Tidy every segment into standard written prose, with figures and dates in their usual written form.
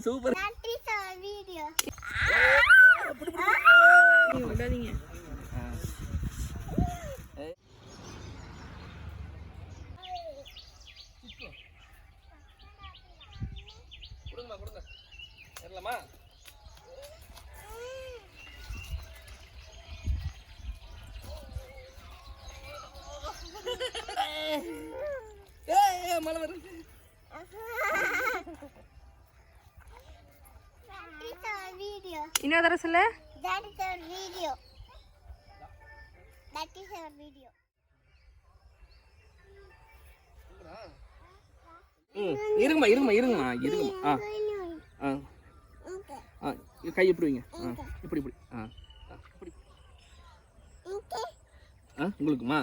Super. விடாதீங்க. கொடுங்கம்மா கொடுங்க. வரலாமா? மழை வருது. இன்னொரு தடவை சொல்லு. இருங்கம்மா இருங்கம்மா இருங்கம்மா இருங்கம்மா. கை எப்படி வைங்க? இப்படி இப்படி. இப்படி. உங்களுக்குமா?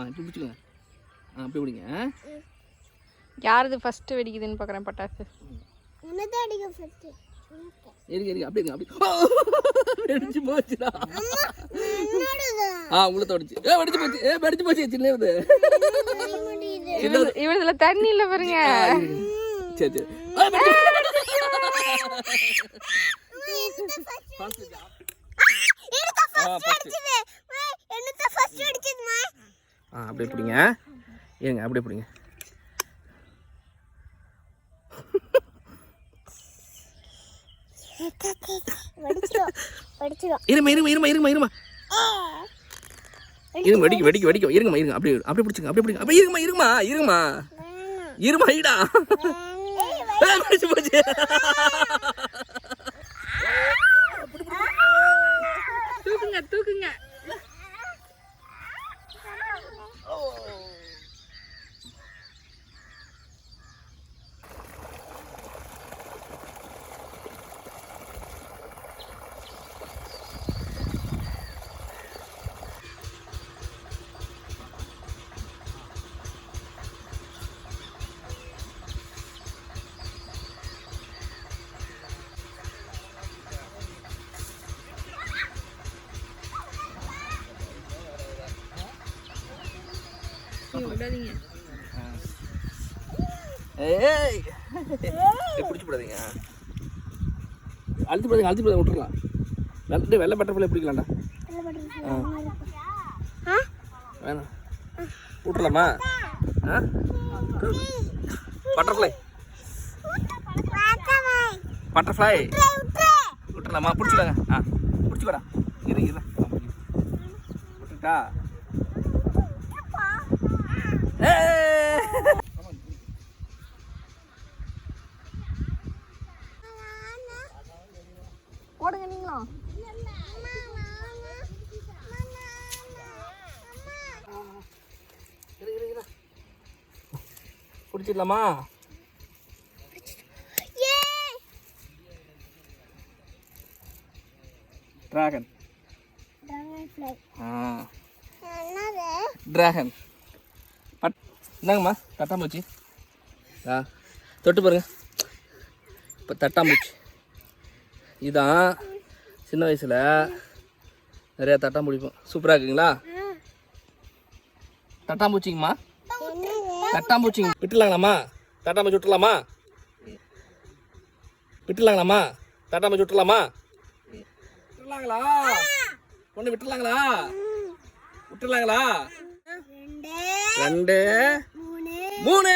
இப்படி பிடிச்சிக்கோங்க. அப்படி பிடிங்க. யாரது ஃபர்ஸ்ட் வெடிக்குதுன்னு பார்க்குறேன் பட்டாசு. இருக்கு அப்படி அப்படி வெடிச்சு போச்சுடா. உங்களை தோடிச்சு. வெடிச்சு போச்சு. வெடிச்சு போச்சு. சின்னது இவதுல தண்ணி இல்ல பாருங்க. சரி சரி. அப்படியே பிடிங்க. ஏங்க அப்படியே பிடிங்க. இருமா இருமா இருமா இருமா இருமா இருங்க வெடிக்க வெடிக்க வெடிக்க. இருங்கம்மா இருங்க. அப்படியே அப்படியே பிடிச்சிங்க. அப்படியே பிடிங்க. அப்படியே இருமா இருமா இருமா இருமா ஈடா. பிடிச்சு போச்சு. தூக்குங்க தூக்குங்க. விடாதீங்க. ஏய் பிடிச்சி போடாதீங்க. அழுத்தி போடாதீங்க. அழுத்தி போடாதீங்க. விட்டுறலாம். வெள்ளை பட்டர்ஃப்ளை பிடிக்கலாம்டா. வேணாம் விட்டுறலாமா? Butterfly butterfly விட்டுறலாமா? பிடிச்சிக்கலாங்க. பிடிச்சிக்கோடா. இரு இரு விட்டுட்டா. போடுங்க நீங்களும். பிடிச்சிடலாமா? டிராகன் டிராகன் என்னங்கம்மா? தட்டாம்பூச்சி. தொட்டு பாருங்க. இப்போ தட்டாம்பூச்சி இதான். சின்ன வயசில் நிறையா தட்டாம்பூடிப்போம். சூப்பராக இருக்குங்களா? தட்டாம்பூச்சிங்கம்மா. தட்டாம்பூச்சிங்க. விட்டுலாங்களாம்மா? தட்டாம்பூச்சி விட்டுலாமா? விட்டுலாங்களாம்மா? தட்டாம்பூச்சி விட்டுலாமா? விட்டுலாங்களா? ஒன்று விட்டுலாங்களா? விட்டுலாங்களா? 2 3